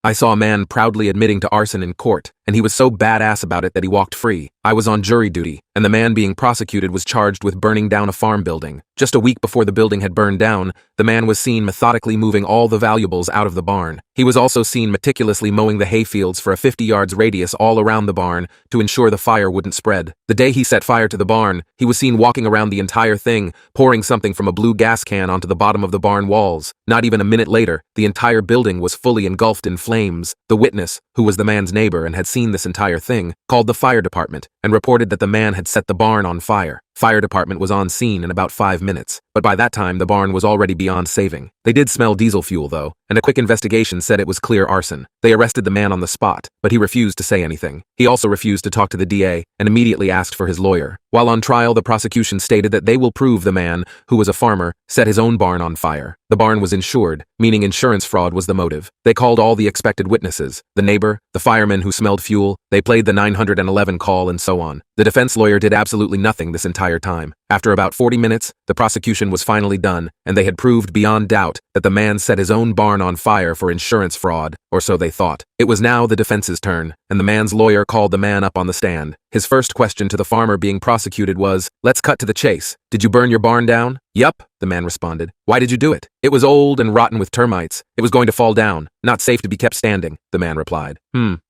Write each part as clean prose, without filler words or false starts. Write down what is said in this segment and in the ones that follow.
I saw a man proudly admitting to arson in court, and he was so badass about it that he walked free. I was on jury duty, and the man being prosecuted was charged with burning down a farm building. Just a week before the building had burned down, the man was seen methodically moving all the valuables out of the barn. He was also seen meticulously mowing the hayfields for a 50 yards radius all around the barn to ensure the fire wouldn't spread. The day he set fire to the barn, he was seen walking around the entire thing, pouring something from a blue gas can onto the bottom of the barn walls. Not even a minute later, the entire building was fully engulfed in flames. The witness, who was the man's neighbor and had seen this entire thing, called the fire department and reported that the man had set the barn on fire. Fire department was on scene in about 5 minutes, but by that time the barn was already beyond saving. They did smell diesel fuel though, and a quick investigation said it was clear arson. They arrested the man on the spot, but he refused to say anything. He also refused to talk to the DA and immediately asked for his lawyer. While on trial, the prosecution stated that they will prove the man, who was a farmer, set his own barn on fire. The barn was insured, meaning insurance fraud was the motive. They called all the expected witnesses, the neighbor, the fireman who smelled fuel, they played the 911 call and so on. The defense lawyer did absolutely nothing this entire time. After about 40 minutes, the prosecution was finally done, and they had proved beyond doubt that the man set his own barn on fire for insurance fraud, or so they thought. It was now the defense's turn, and the man's lawyer called the man up on the stand. His first question to the farmer being prosecuted was, "Let's cut to the chase. Did you burn your barn down?" "Yup," the man responded. "Why did you do it?" "It was old and rotten with termites. It was going to fall down. Not safe to be kept standing," the man replied.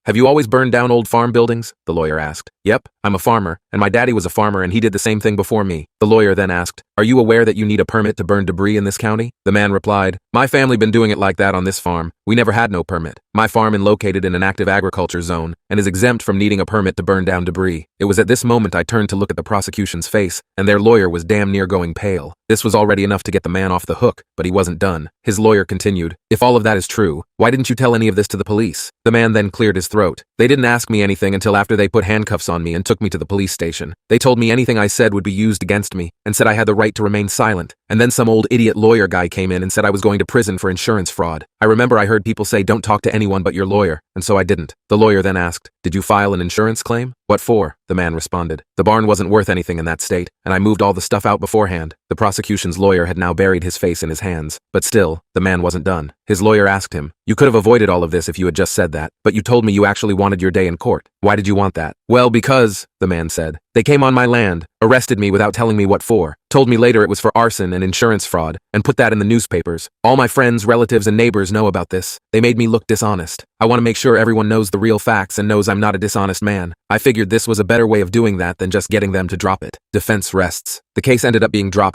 Have you always burned down old farm buildings?" the lawyer asked. "Yep, I'm a farmer, and my daddy was a farmer and he did the same thing before me." The lawyer then asked, "Are you aware that you need a permit to burn debris in this county?" The man replied, "My family been doing it like that on this farm. We never had no permit. My farm is located in an active agriculture zone and is exempt from needing a permit to burn down debris." It was at this moment I turned to look at the prosecution's face, and their lawyer was damn near going pale. This was already enough to get the man off the hook, but he wasn't done. His lawyer continued, "If all of that is true, why didn't you tell any of this to the police?" The man then cleared his throat. "They didn't ask me anything until after they put handcuffs on me and took me to the police station. They told me anything I said would be used against me and said I had the right to remain silent. And then some old idiot lawyer guy came in and said I was going to prison for insurance fraud. I remember I heard people say don't talk to anyone but your lawyer, and so I didn't." The lawyer then asked, "Did you file an insurance claim?" "What for?" the man responded. "The barn wasn't worth anything in that state, and I moved all the stuff out beforehand." The prosecution's lawyer had now buried his face in his hands, but still, the man wasn't done. His lawyer asked him, "You could have avoided all of this if you had just said that, but you told me you actually wanted your day in court. Why did you want that?" "Well, because," the man said, "they came on my land, arrested me without telling me what for, told me later it was for arson and insurance fraud, and put that in the newspapers. All my friends, relatives, and neighbors know about this. They made me look dishonest. I want to make sure everyone knows the real facts and knows I'm not a dishonest man. I figured this was a better way of doing that than just getting them to drop it." Defense rests. The case ended up being dropped